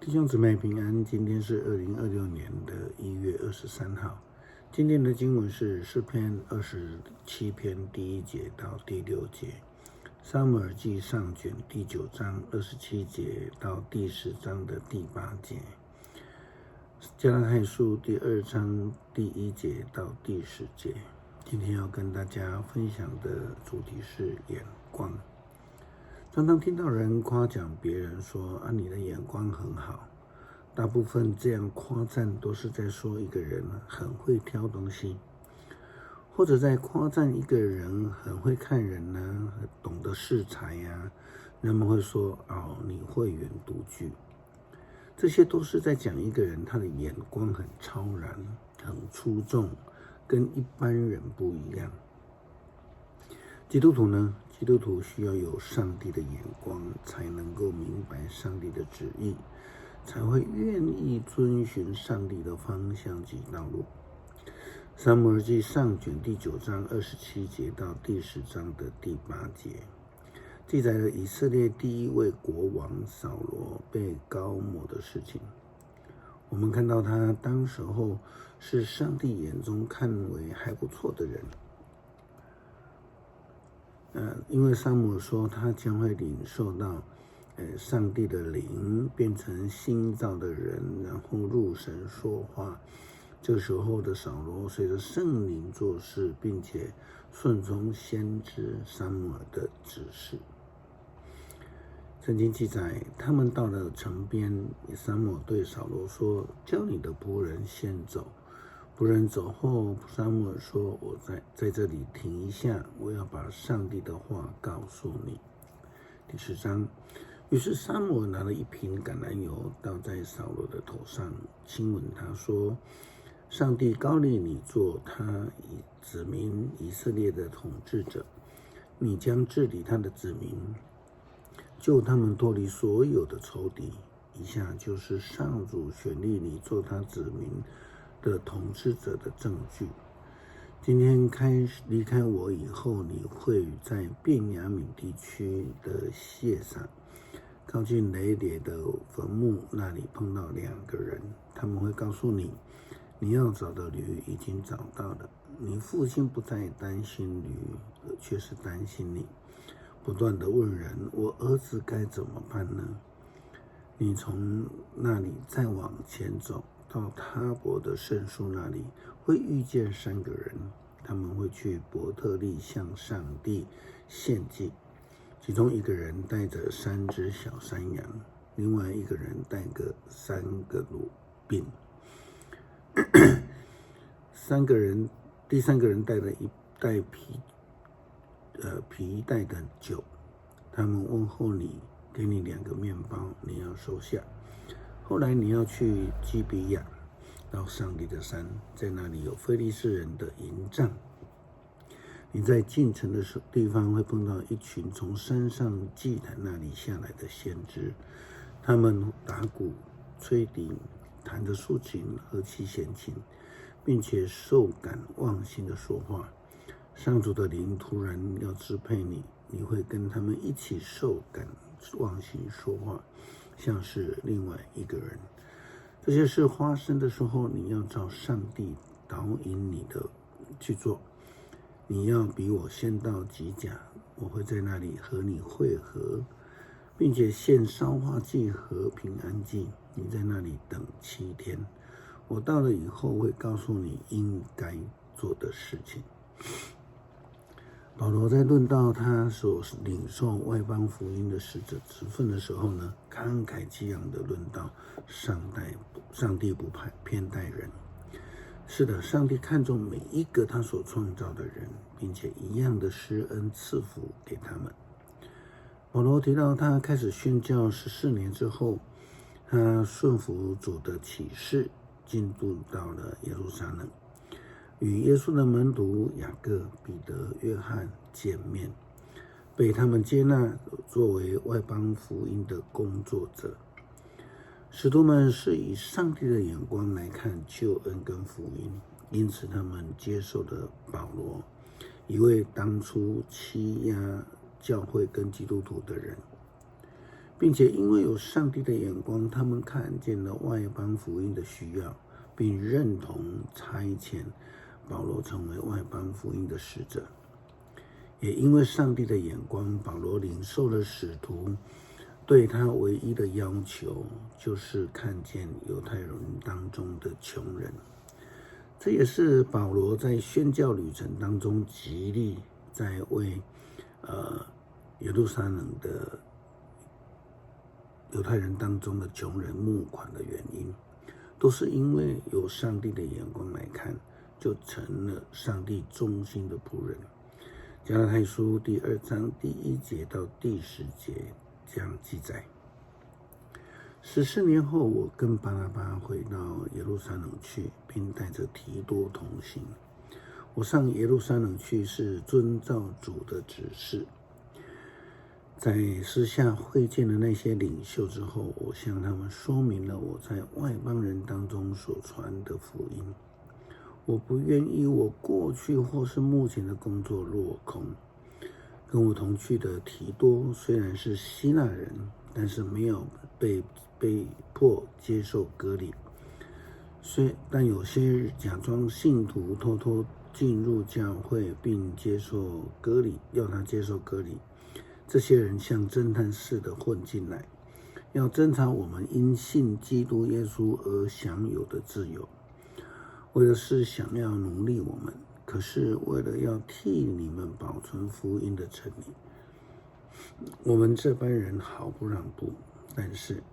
弟兄姊妹平安，今天是2026年1月23号。今天的经文是诗篇27篇第1节到第6节，撒母耳记上卷第9章27节到第10章的第8节，加拉太书第2章第1节到第10节。今天要跟大家分享的主题是眼光。常常听到人夸奖别人说你的眼光很好，大部分这样夸赞都是在说一个人很会挑东西，或者在夸赞一个人很会看人懂得识才人们会说你慧眼独具，这些都是在讲一个人他的眼光很超然，很出众，跟一般人不一样。基督徒呢？基督徒需要有上帝的眼光，才能够明白上帝的旨意，才会愿意遵循上帝的方向及道路。撒母耳记上卷第9章27节到第10章的第8节，记载了以色列第一位国王扫罗被膏抹的事情。我们看到他当时候是上帝眼中看为还不错的人。因为撒母耳说他将会领受到上帝的灵，变成新造的人，然后入神说话。这时候的扫罗随着圣灵做事，并且顺从先知撒母耳的指示。圣经记载，他们到了城边，撒母耳对扫罗说：“叫你的仆人先走。”仆人走后，撒母耳说：“我在这里停一下，我要把上帝的话告诉你。”第10章，于是撒母耳拿了一瓶橄榄油，倒在扫罗的头上，亲吻他说：“上帝膏立你做他子民以色列的统治者，你将治理他的子民，救他们脱离所有的仇敌。”以下就是上主选立你做他子民的统治者的证据。今天离开我以后，你会在便雅悯地区的谢上，靠近雷列的坟墓那里碰到2个人，他们会告诉你，你要找的驴已经找到了。你父亲不再担心驴，却是担心你，不断地问人：“我儿子该怎么办呢？”你从那里再往前走，到他伯的圣树那里，会遇见3个人，他们会去伯特利向上帝献祭。其中一个人带着3只小山羊，另外一个人带个3个乳饼。第三个人带了一袋皮带的酒，他们问候你，给你2个面包，你要收下。后来你要去基比亚，到上帝的山，在那里有非利士人的营帐。你在进城的地方会碰到一群从山上祭坛那里下来的先知，他们打鼓、吹笛，弹着竖琴，和气弦琴，并且受感忘形的说话。上主的灵突然要支配你，你会跟他们一起受感忘形说话，像是另外一个人。这些事发生的时候，你要照上帝导引你的去做。你要比我先到吉甲，我会在那里和你会合，并且献烧化祭和平安祭。你在那里等7天，我到了以后会告诉你应该做的事情。保罗在论到他所领受外邦福音的使者职分的时候慷慨激昂的论到上帝不偏待人。是的，上帝看重每一个他所创造的人，并且一样的施恩赐福给他们。保罗提到他开始宣教14年之后，他顺服主的启示，进入到了耶路撒冷，与耶稣的门徒雅各、彼得、约翰见面，被他们接纳作为外邦福音的工作者。使徒们是以上帝的眼光来看救恩跟福音，因此他们接受了保罗，一位当初欺压教会跟基督徒的人，并且因为有上帝的眼光，他们看见了外邦福音的需要，并认同差遣保罗成为外邦福音的使者。也因为上帝的眼光，保罗领受了使徒对他唯一的要求，就是看见犹太人当中的穷人。这也是保罗在宣教旅程当中极力在为耶路撒冷的犹太人当中的穷人募款的原因，都是因为有上帝的眼光来看，就成了上帝忠心的仆人。加拉太书第2章第1节到第10节这样记载：14年后，我跟巴拿巴回到耶路撒冷去，并带着提多同行。我上耶路撒冷去是遵照主的指示。在私下会见了那些领袖之后，我向他们说明了我在外邦人当中所传的福音。我不愿意我过去或是目前的工作落空。跟我同去的提多虽然是希腊人，但是没有被迫接受割礼。但有些假装信徒偷偷进入教会并接受割礼，要他接受割礼。这些人像侦探似的混进来，要侦查我们因信基督耶稣而享有的自由。为的是想要奴隶我们，可是为了要替你们保存福音的真理，我们这班人毫不让步。但是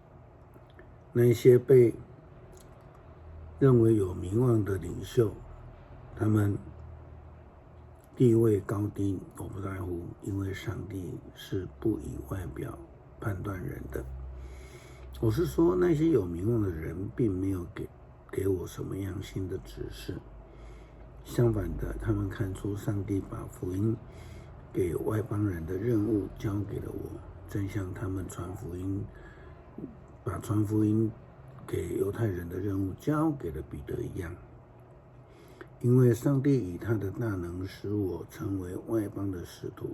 那些被认为有名望的领袖，他们地位高低我不在乎，因为上帝是不以外表判断人的。我是说，那些有名望的人并没有给我什么样新的指示，相反的，他们看出上帝把福音给外邦人的任务交给了我，正像他们把传福音给犹太人的任务交给了彼得一样。因为上帝以他的大能使我成为外邦的使徒，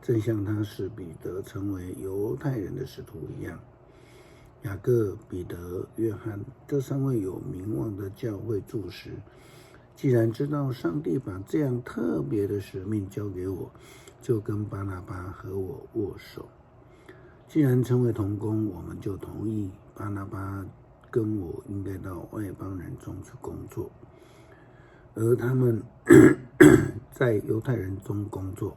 正像他使彼得成为犹太人的使徒一样。雅各、彼得、约翰这3位有名望的教会柱石，既然知道上帝把这样特别的使命交给我，就跟巴拿巴和我握手。既然成为同工，我们就同意巴拿巴跟我应该到外邦人中去工作，而他们在犹太人中工作。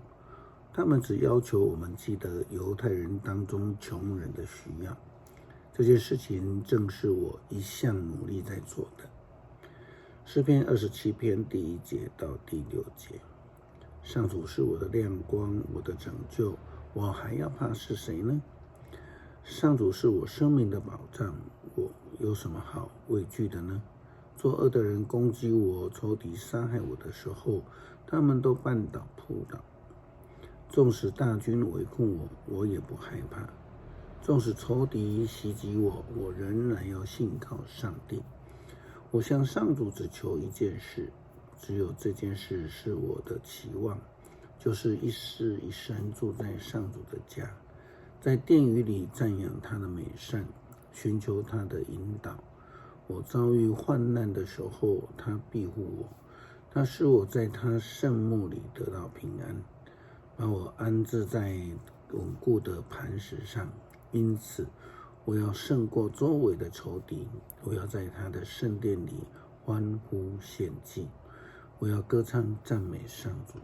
他们只要求我们记得犹太人当中穷人的需要。这件事情正是我一向努力在做的。诗篇27篇第1节到第6节：上主是我的亮光，我的拯救，我还要怕是谁呢？上主是我生命的保障，我有什么好畏惧的呢？作恶的人攻击我，仇敌杀害我的时候，他们都绊倒扑倒。纵使大军围困我，我也不害怕。纵使仇敌袭击我，我仍然要信靠上帝。我向上主只求一件事，只有这件事是我的期望，就是一世一生住在上主的家，在殿宇里赞扬他的美善，寻求他的引导。我遭遇患难的时候，他庇护我，他使我在他圣幕里得到平安，把我安置在稳固的磐石上。因此，我要胜过周围的仇敌，我要在他的圣殿里欢呼献祭，我要歌唱赞美上主。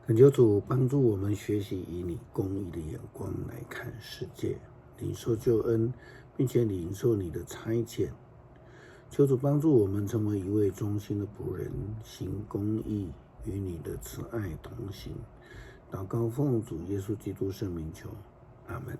恳求主帮助我们学习以你公义的眼光来看世界，领受救恩，并且领受你的差遣。求主帮助我们成为一位忠心的仆人，行公义，与你的慈爱同行。祷告奉主耶稣基督圣名求，阿们。